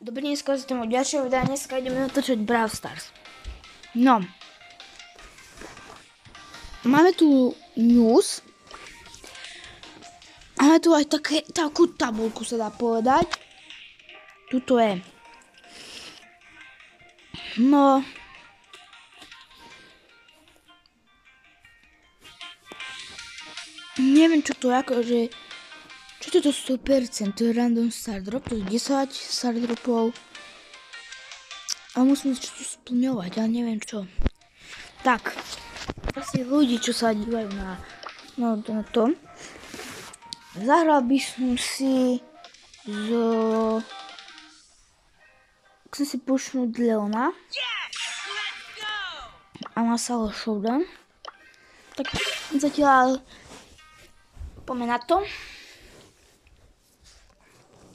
Dobrý dneska z tomu ďalšieho videa, dneska ideme natočiť Brawl Stars. No. Máme tu news. Máme tu aj takú tabulku, sa dá povedať. Tuto je. No. Neviem, čo to je, akože... Čo to 100%? To je random star drop, to je 10 star dropov. A musím čo tu splňovať, ale neviem čo. Tak. Asi ľudí, čo sa dívajú na to. Zahral by som si chcem si pušnúť Leona. A má Salo Showdown. Tak zatiaľ poďme na to.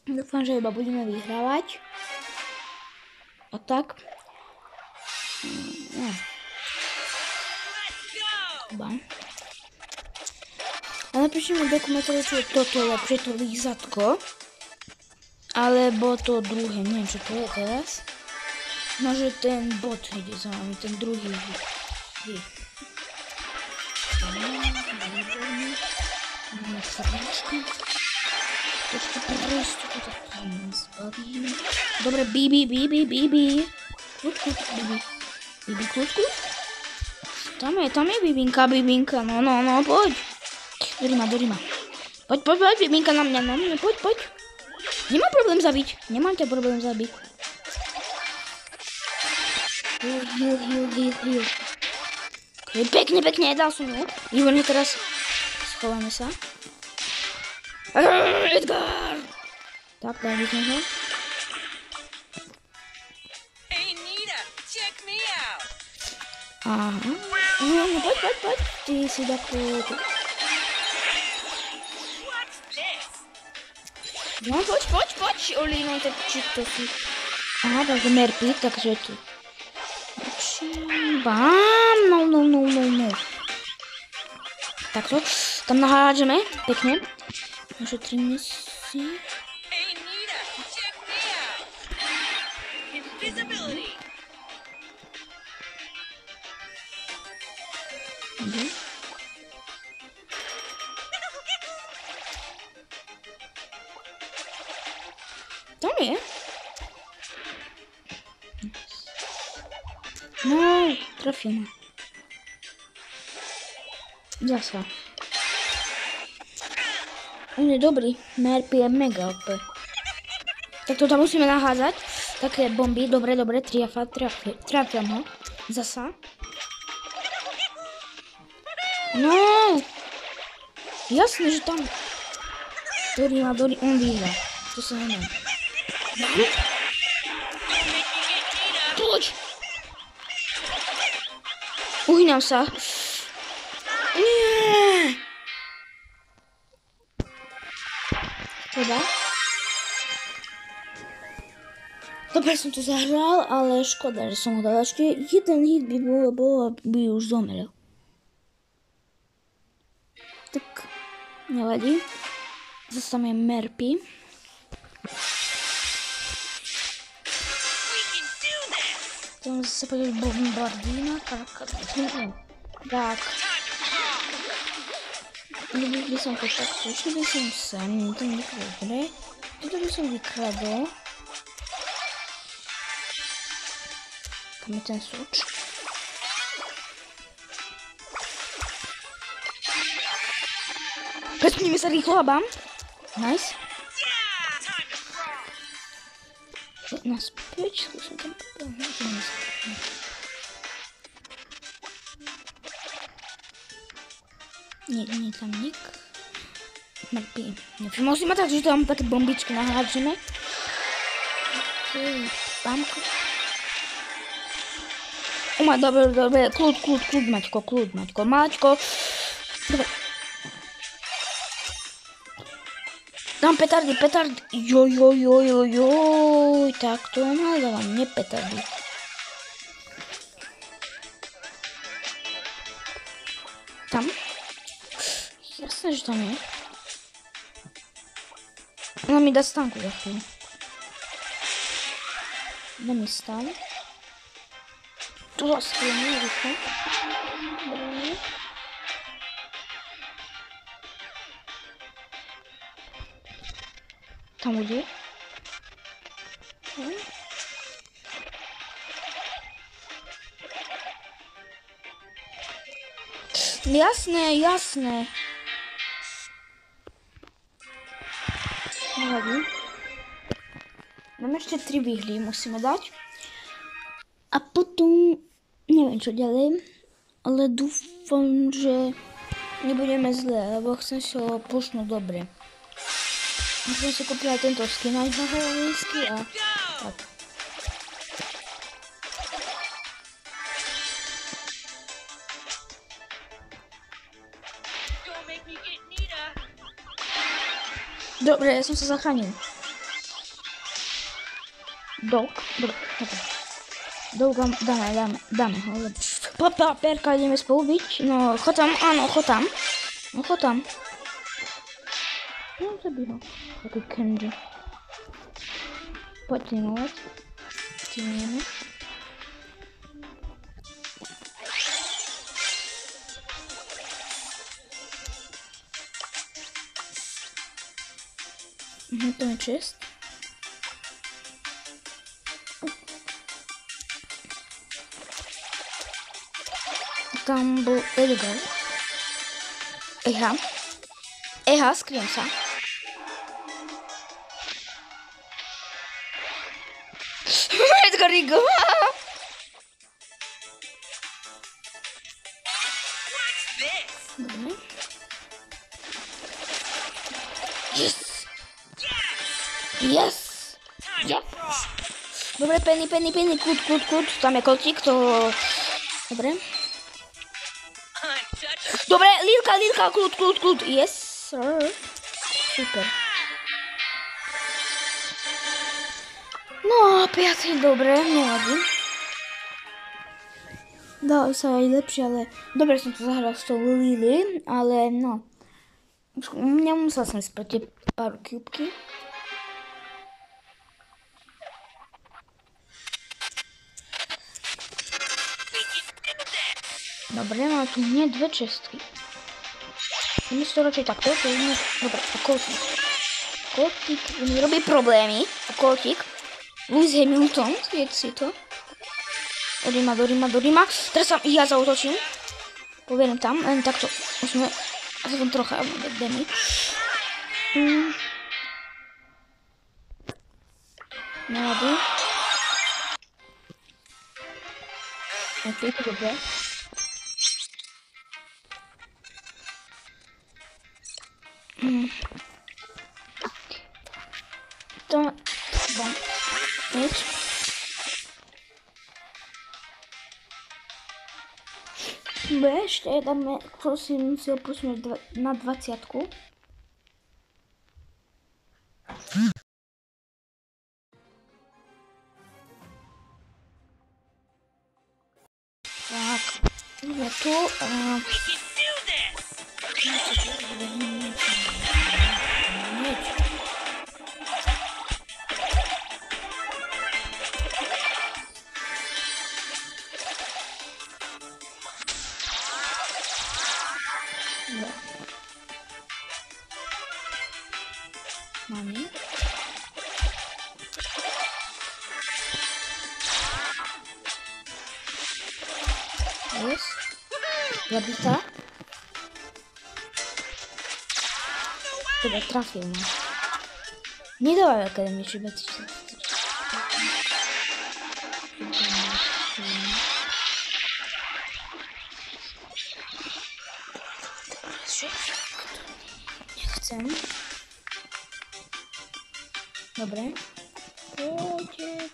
Dúfam, že iba budeme vyhrávať. A tak. A napíšeme do komentárov, či je toto lepšie, to lízatko. Alebo to druhé, neviem, čo to je teraz. Môže ten bot ide za nami, ten druhý. Máme srdečko. Trošku prosto to tak zbavíme. Dobre, Bibi. Kľúčku, Bibi, kľúčku. Tam je Bibinka, no, poď. Do Rima. Poď, Bibinka na mňa, poď. Nemám problém zabiť. Heal. Pekne, dal som ho. Výborne, teraz schováme sa. Edgar! Tak, dali sme ho. Aha. No, poď. Ty si takú... No, poď. Olino, tak či to si... Aha, takže Merpy, takže tu... Bám! No. Takto, tam nahádžeme, pekne. Našetríme si... Tam je. No, trafíme. Zasa. On je dobrý. Merpy je mega OP. Tak to tam musíme nahádzať. Také bomby. Dobre. Trafiam ho. Zasa. No. Jasné, že tam. Dorima. On vyhrá. To sa nemá. Poď. Uhynám sa. Nie. Teda. Dobre som to zahral, ale škoda, že som ho dal. Ešte jeden hit by by už zomrel. Tak, nevadí. Zase tam je Merpy. Tam zase pôjde bombardína. Tak. By som to takto. Ešte by som sem. To nie je dobre. Toto by som vykradol. Tam je ten súč. Presuníme sa rýchlo a bam. Nice. Naspäť. Skúsim tam povedať. Nie tam nik. Merpy. Nevšimol si ma tak, že tam také bombičky nahádžeme. Bamko. Dobre. Kľud, Maťko. Dobre. Dám petardy. Joj. Tak to nadávam, nie petardy. Tam. Jasné, že tam je. Ona mi dá stanku za chvíľu. Daj mi stan. Tu zaskryjemy, rucho. Tam gdzie? Jasne, jasne. No ładnie. Nam jeszcze 3 wihli musimy dać. A potem nie wiem co dalej, ale dúfam, że nie budeme zle, bo chcem si ho pušnúť dobre. Musím si kúpiť aj tento skin, aj na herovínsky a tak. Dobre, ja som sa zachránil. Dołga damy. Paperka idziemy spolubić. No, chotam, ano, chotam. No, chotam. No, zabiło. Taki Kenji. Podejmować. Zdejmujemy. To nie czyst. Tam był Edgar. Eha, skryłem się. Edgar Rigo. Yes. Yes. Yes. Dobre, penny, kut. Tam je kotik, to... Dobre. Dobre, Lilka, klut. Yes, sir. Super. No, 5, dobre, no ładnie. Dało sa aj lepšie, ale... Dobre som to zahral s tou Lily, ale no... Nemusel som ísť proti pár cubky. Dobre, mám tu nie 2 čestky. Ideme si to radšej takto, to je nie... Dobre, a kotik mi robí problémy. A kotik. Lewis Hamilton, jeď si to. Do Rima. Teraz ja zautočím. Poviem tam, len takto. Musíme aspoň trocha damage. Nevadí. Ok, to dobre. To... Bom. Nic. Jeszcze dáme, prosím si opustíme na 20. Tak, ideme tu. Mamy. Jest. Zabita. Dobra, trafił mnie. Nie dała Akademii, czy być. Nie chcę. Dobra. Pójdzie.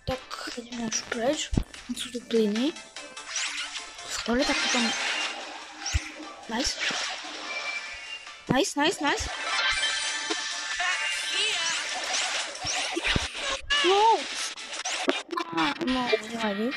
Tak, idziemy już precz. Co tu płynie? Ale tak to tam... Nice. No, nevadí.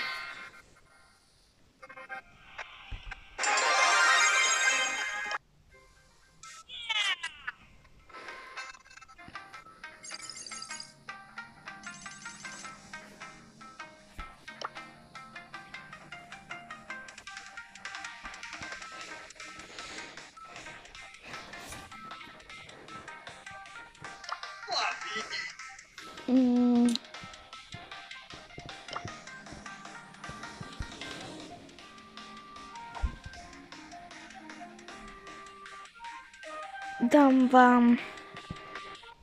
Dam wam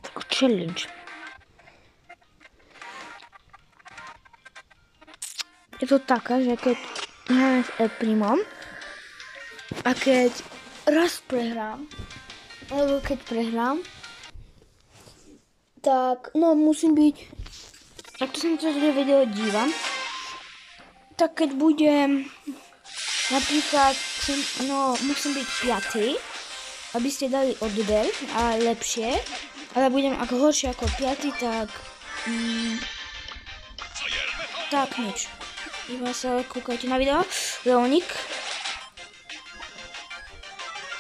taką challenge. Je to taká, že keď hráme s El Primom a keď raz prehrám, alebo keď prehrám, tak no musím byť, ak to sa na to video dívam, tak keď budem napríklad, no musím byť 5, aby ste dali odber a lepšie, ale budem ako horšie ako 5, tak tak nič. Iba sa kúkajte na video. Leonik.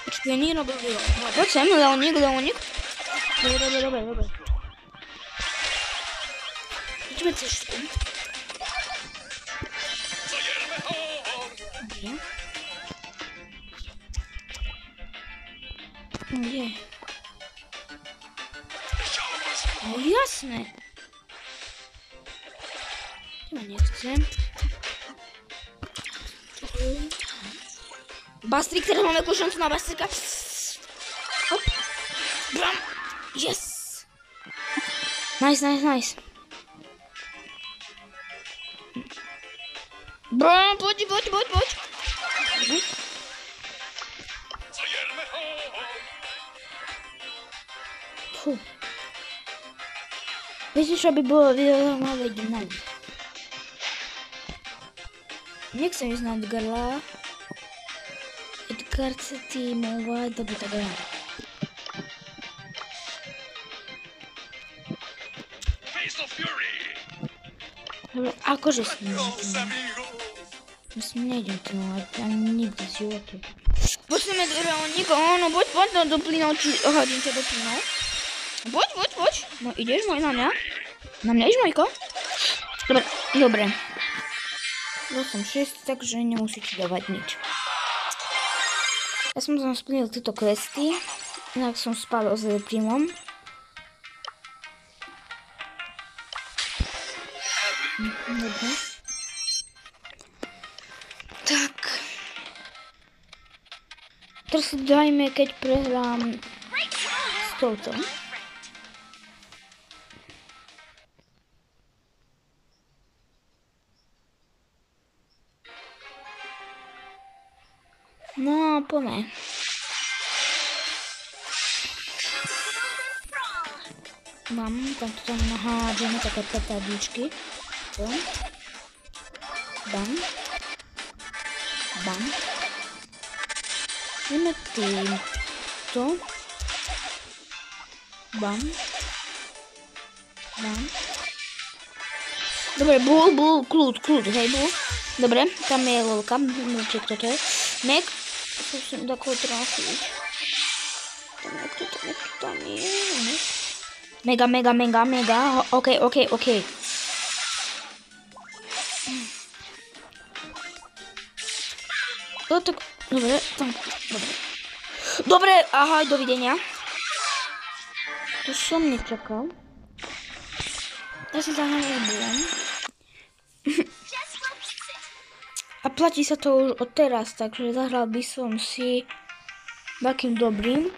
Počkej, nie robil video. No, poď sem, Leonik. Dobre. Poďme cestu. Dobre. Kde? No jasné. Ja nechcem. Bastrik, teraz máme veľkú šancu na Bastrika. Hop. Bam. Yes. Nice. Bam, poď. Fú. Viete, čo by bolo video na vedieť na nich. Nechcem ísť na Edgara. Edgar chce týmovať, dobre, tak ja. Dobre, akože s ním nejdem týmovať, ani nikdy z životu. Poďme do Leonika, no poď do plynov, či hodím ťa do plynov. Poď. No ideš môj na mňa? Na mňa ideš, Mojko? Dobre. Ja som 6, takže nemusíte dávať nič. Ja som tam splnil tieto questy, inak som spal s El Primom. Dobre. Tak. Teraz si dajme, keď prehrám s touto. No, poďme. Tam nahádžeme také petardičky. Bam. Ideme týmto. Bam. Dobre, bul, kľud, hej, bul. Dobre, tam je lolka, milček, toto je. Meg. Musím takého trafiť. Tam je. Mega. OK. Dobre, Dobre, ahoj, dovidenia. To som nečakal. Ja si zahľadám. A platí sa to už od teraz, takže zahral by som si takým dobrým.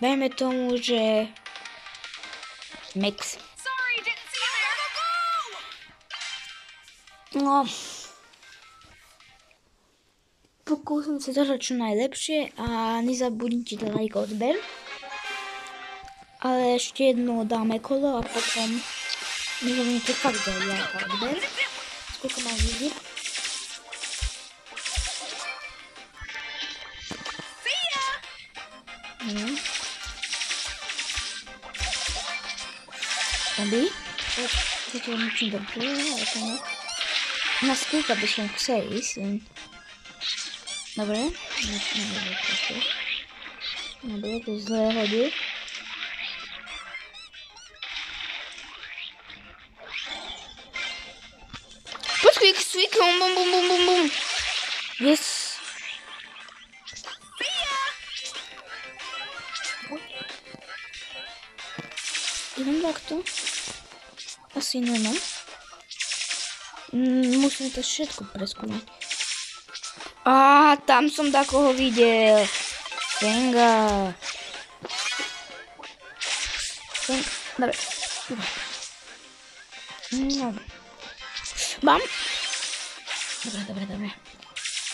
Dajme tomu, že Max. No. Pokúsim sa zahrať čo najlepšie a nezabudnite dať like a odber. Ale ešte jedno dáme kolo a potom nezabudnite fakt dať like a odber. Koľko mám ľudí? Zombie. zatiaľ ničím dobrý, ale to nie. Na skýka by som chcel ísť. Dobre. Dobre, to zlé hodí. Počkej, svík, bum, bum, bum, bum, bum. Yes. Idem takto. Asi nemám. Musím to všetko preskúmať. Á, tam som takoho videl. Fenga. Dobre. Bam. Dobre.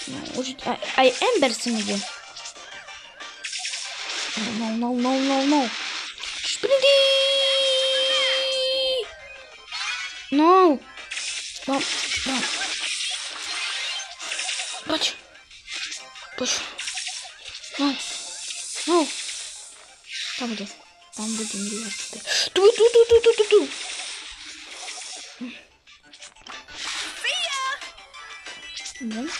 No, už aj Ember si ide. No. Špridi! No. Bam. Poď. No. Tam budem bývať. Tu. Dobre.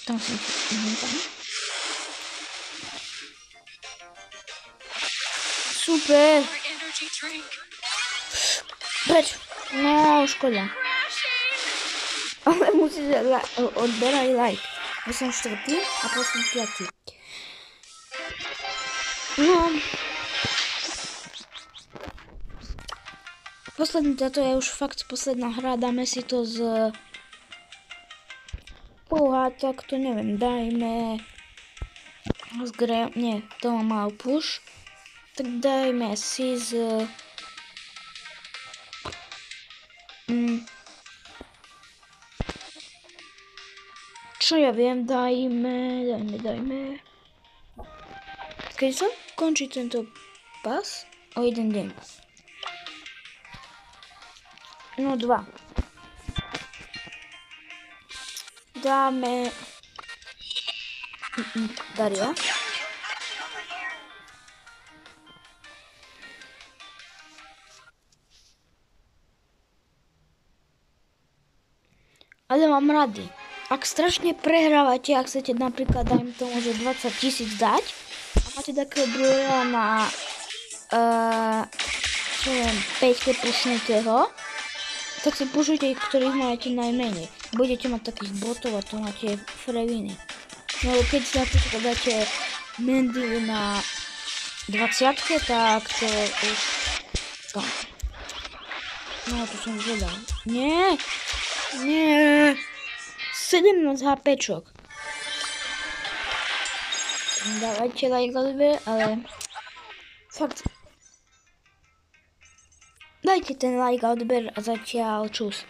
Tam som tam. Super. Preč? No, škoda. Ale musíte odberať like. Ja som 4. a potom 5. No. Táto je už fakt posledná hra. Dáme si to z... tak to neviem. Dajme... Nie, to mám mal push. Tak dajme si z... Čo ja viem, dajme. Keď sa končí tento pas? O 1 deň. No 2. Dáme... Daria. Ale mám rady. Ak strašne prehrávate, ak chcete napríklad, dajme tomu, že 20 000 dať a máte takého brujela na 5 pušnutého, tak si pušujte, ktorých máte najmenej. Budete mať takých botov a to máte freviny. No keď si napríklad dáte Mandy na 20, tak to už... No to som zvedal. Nie! 17 HPčok. Dávajte like odber, ale fakt dajte ten like a odber a zatiaľ čus.